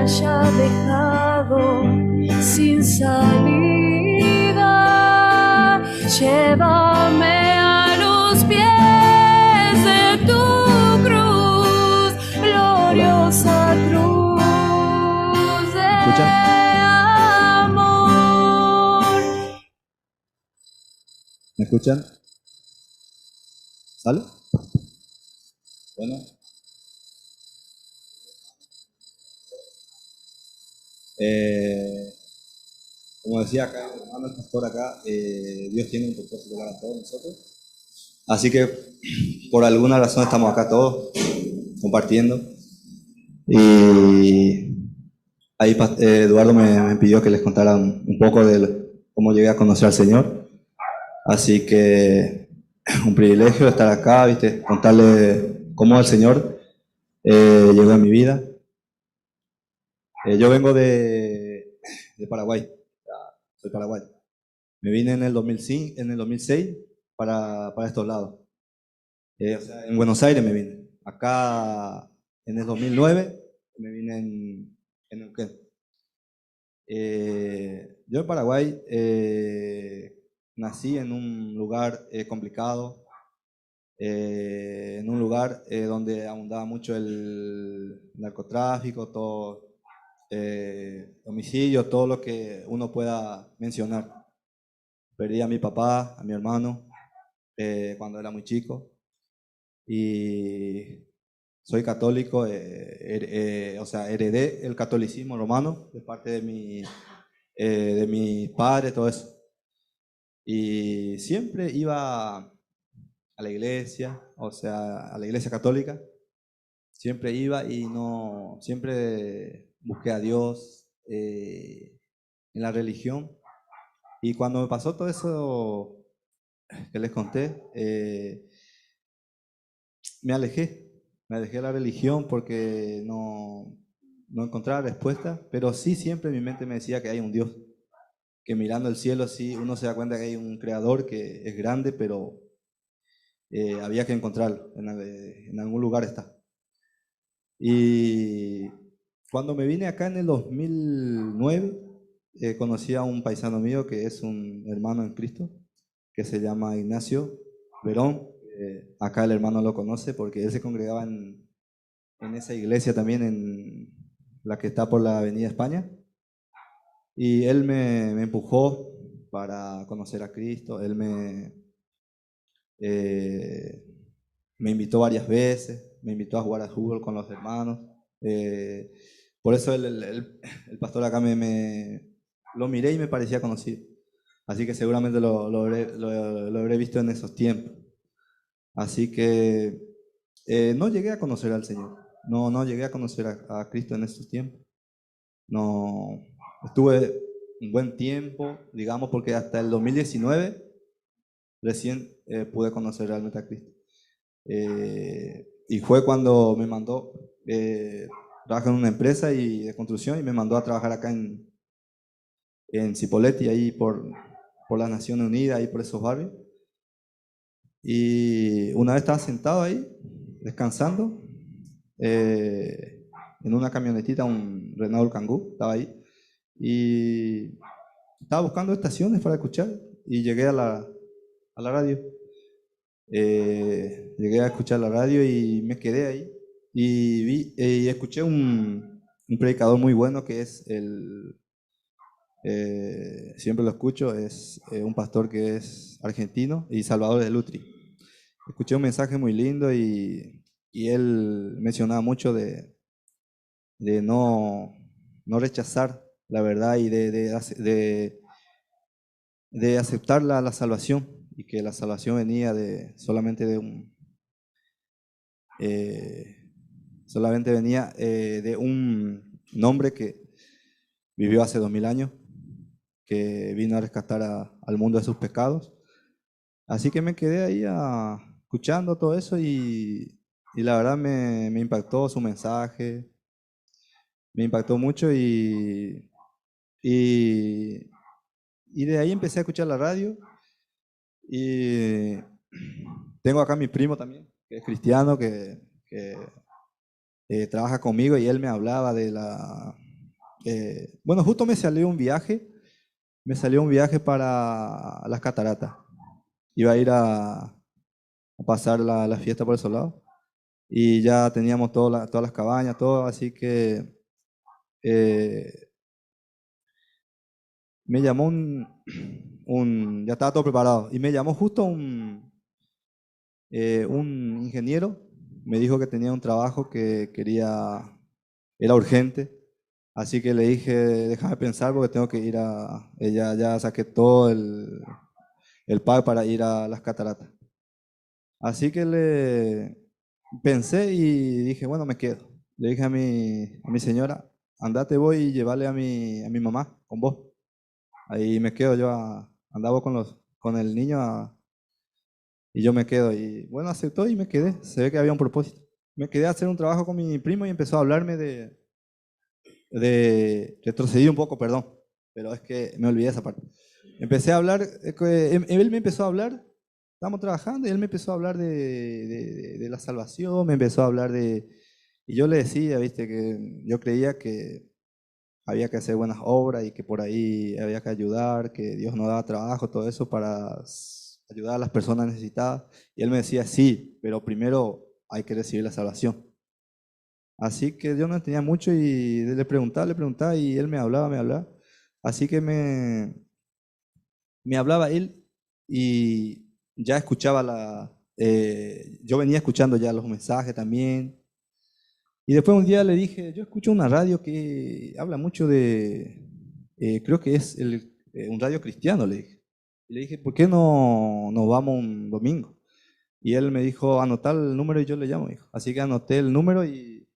haya dejado sin salida. Llévame a los pies de tu cruz, gloriosa cruz de amor. ¿Me escuchan? ¿Sale? Bueno. Como decía acá el hermano, el pastor acá, Dios tiene un propósito para todos nosotros. Así que por alguna razón estamos acá todos compartiendo. Y ahí Eduardo me pidió que les contara un poco de cómo llegué a conocer al Señor. Así que un privilegio estar acá, ¿viste? Contarle cómo el Señor llegó a mi vida. Yo vengo de Paraguay, soy paraguayo. Me vine en el 2005, en el 2006 para estos lados. O sea, en Buenos Aires me vine. Acá en el 2009 me vine en Neuquén. Yo en Paraguay nací en un lugar complicado, en un lugar donde abundaba mucho el narcotráfico, todo, homicidio, todo lo que uno pueda mencionar. Perdí a mi papá, a mi hermano, cuando era muy chico. Y soy católico, o sea, heredé el catolicismo romano de parte de mi padre, todo eso. Y siempre iba a la iglesia, o sea, a la iglesia católica. Siempre iba y no, siempre busqué a Dios en la religión. Y cuando me pasó todo eso que les conté, me alejé de la religión porque no encontraba respuesta, pero sí siempre mi mente me decía que hay un Dios, que mirando el cielo sí uno se da cuenta que hay un creador que es grande, pero había que encontrarlo, en algún lugar está. Y cuando me vine acá en el 2009, conocí a un paisano mío que es un hermano en Cristo, que se llama Ignacio Verón. Acá el hermano lo conoce porque él se congregaba en esa iglesia también, en la que está por la Avenida España. Y él me empujó para conocer a Cristo. Él me invitó varias veces, me invitó a jugar al fútbol con los hermanos. Por eso el pastor acá lo miré y me parecía conocido. Así que seguramente lo habré visto en esos tiempos. Así que no llegué a conocer al Señor. No llegué a conocer a Cristo en esos tiempos. No, estuve un buen tiempo, digamos, porque hasta el 2019 recién pude conocer realmente a Cristo. Y fue cuando me mandó, trabajo en una empresa de construcción y me mandó a trabajar acá en Cipolletti, ahí por las Naciones Unidas, ahí por esos barrios. Y una vez estaba sentado ahí, descansando, en una camionetita, un Renault Kangoo, estaba ahí. Y estaba buscando estaciones para escuchar y llegué a la radio. Llegué a escuchar la radio y me quedé ahí. Y escuché un predicador muy bueno que es siempre lo escucho, es un pastor que es argentino y Salvador de Lutri. Escuché un mensaje muy lindo y él mencionaba mucho de no rechazar la verdad y de aceptar la salvación, y que la salvación venía solamente de un hombre que vivió hace 2000 años, que vino a rescatar al mundo de sus pecados. Así que me quedé ahí escuchando todo eso y la verdad me impactó su mensaje, me impactó mucho y de ahí empecé a escuchar la radio. Y tengo acá a mi primo también, que es cristiano, que trabaja conmigo, y él me hablaba Bueno, justo me salió un viaje para las cataratas. Iba a ir a pasar la fiesta por esos lados. Y ya teníamos todas las cabañas, todo, así que eh, me llamó ya estaba todo preparado, y me llamó justo un ingeniero, me dijo que tenía un trabajo que era urgente, así que le dije, déjame pensar porque tengo que ir ya saqué todo el pack para ir a las cataratas. Así que le pensé y dije, bueno, me quedo. Le dije a mi señora, andate voy y llevarle a mi mamá con vos. Ahí me quedo yo, andaba con el niño y yo me quedo. Y bueno, aceptó y me quedé. Se ve que había un propósito. Me quedé a hacer un trabajo con mi primo y empezó a hablarme retrocedí un poco, perdón, pero es que me olvidé esa parte. Empecé a hablar, él me empezó a hablar, estábamos trabajando y él me empezó a hablar de la salvación, me empezó a hablar y yo le decía, viste, que yo creía que había que hacer buenas obras y que por ahí había que ayudar, que Dios nos daba trabajo, todo eso para ayudar a las personas necesitadas. Y él me decía, sí, pero primero hay que recibir la salvación. Así que yo no entendía mucho y le preguntaba y él me hablaba, me hablaba. Así que me hablaba él y ya escuchaba yo venía escuchando ya los mensajes también. Y después un día le dije, yo escucho una radio que habla mucho creo que es un radio cristiano, le dije. Y le dije, ¿por qué no vamos un domingo? Y él me dijo, anotar el número y yo le llamo, dijo. Así que anoté el número y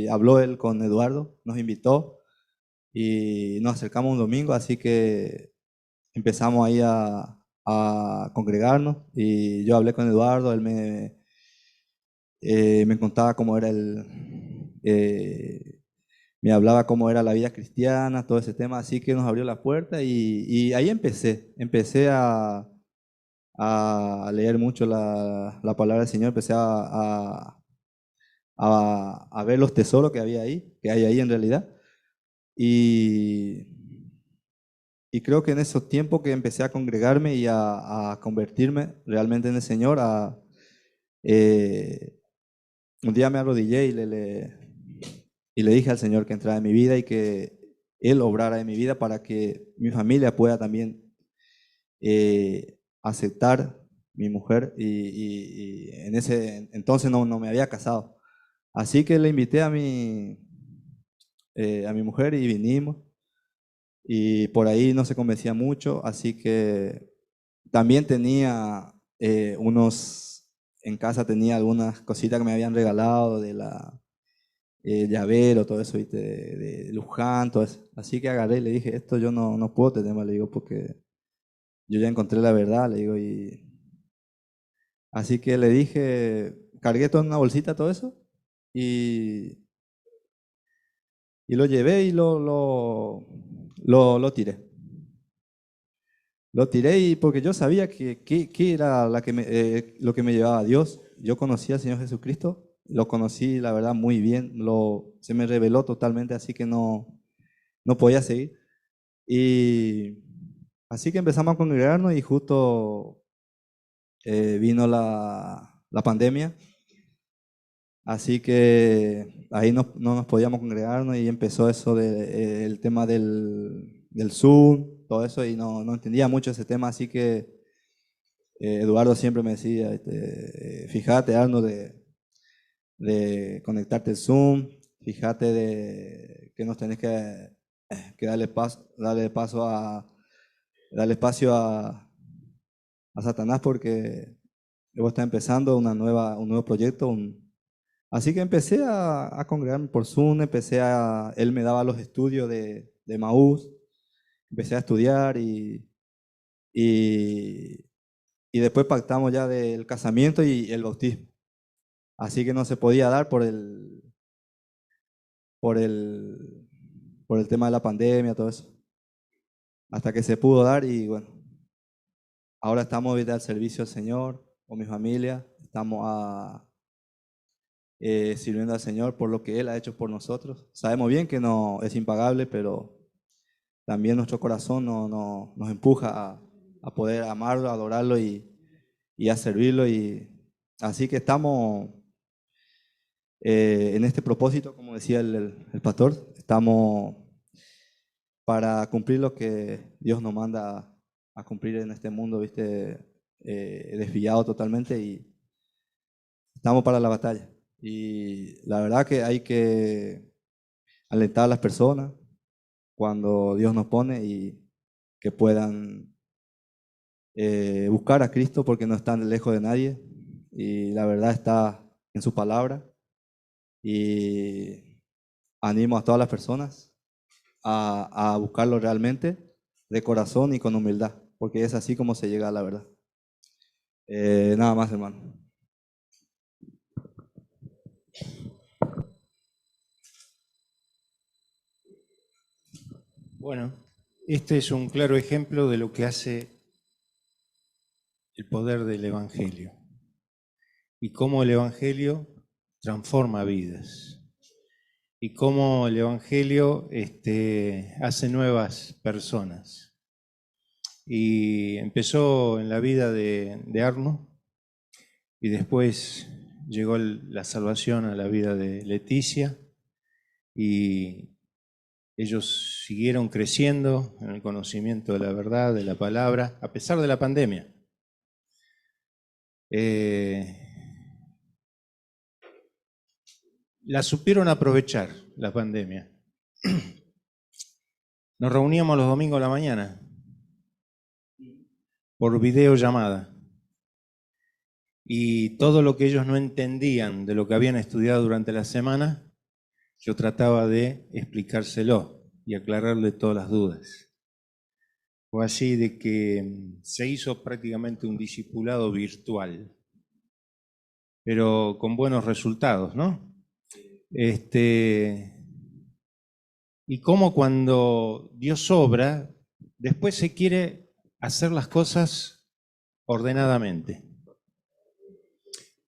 habló él con Eduardo, nos invitó y nos acercamos un domingo, así que empezamos ahí a congregarnos y yo hablé con Eduardo, él me contaba cómo era me hablaba cómo era la vida cristiana, todo ese tema, así que nos abrió la puerta y ahí empecé a leer mucho la palabra del Señor, empecé a ver los tesoros que había ahí, que hay ahí en realidad. Y, y creo que en esos tiempos que empecé a congregarme y a convertirme realmente en el Señor, eh, un día me arrodillé y le dije al Señor que entrara en mi vida y que Él obrara en mi vida para que mi familia pueda también aceptar mi mujer. Y en ese entonces no me había casado. Así que le invité a mi mujer y vinimos. Y por ahí no se convencía mucho, así que también tenía en casa tenía algunas cositas que me habían regalado de llavero, todo eso, ¿viste? De Luján, todo eso. Así que agarré y le dije, esto yo no puedo tener más, le digo, porque yo ya encontré la verdad, le digo, y así que le dije, cargué todo en una bolsita, todo eso, y, y lo llevé y lo tiré. Lo tiré porque yo sabía que era lo que me llevaba a Dios. Yo conocía al Señor Jesucristo, lo conocí, la verdad, muy bien. Se me reveló totalmente, así que no podía seguir. Y así que empezamos a congregarnos y justo vino la pandemia. Así que ahí no nos podíamos congregarnos y empezó eso el tema del Zoom, todo eso, y no entendía mucho ese tema, así que Eduardo siempre me decía, fíjate, Arno, de conectarte al Zoom, fíjate de que nos tenés que darle espacio a Satanás porque luego está empezando un nuevo proyecto, así que empecé a congregarme por Zoom, él me daba los estudios de Maús, empecé a estudiar y, y después pactamos ya del casamiento y el bautismo. Así que no se podía dar por el, por el tema de la pandemia, todo eso. Hasta que se pudo dar y bueno, ahora estamos ahorita al servicio del Señor con mi familia, estamos sirviendo al Señor por lo que Él ha hecho por nosotros. Sabemos bien que no es impagable, pero también nuestro corazón nos empuja a poder amarlo, a adorarlo y a servirlo. Así que estamos en este propósito, como decía el pastor, estamos para cumplir lo que Dios nos manda a cumplir en este mundo, ¿viste? Desviado totalmente, y estamos para la batalla. Y la verdad que hay que alentar a las personas cuando Dios nos pone y que puedan buscar a Cristo, porque no están lejos de nadie y la verdad está en su palabra. Y animo a todas las personas a buscarlo realmente de corazón y con humildad, porque es así como se llega a la verdad. Nada más, hermano. Bueno, este es un claro ejemplo de lo que hace el poder del Evangelio y cómo el Evangelio transforma vidas y cómo el Evangelio hace nuevas personas. Y empezó en la vida de Arno y después llegó la salvación a la vida de Leticia y ellos siguieron creciendo en el conocimiento de la verdad, de la palabra, a pesar de la pandemia. La supieron aprovechar, la pandemia. Nos reuníamos los domingos a la mañana por videollamada. Y todo lo que ellos no entendían de lo que habían estudiado durante la semana, yo trataba de explicárselo y aclararle todas las dudas. Fue así de que se hizo prácticamente un discipulado virtual, pero con buenos resultados, ¿no? Y cómo cuando Dios obra, después se quiere hacer las cosas ordenadamente.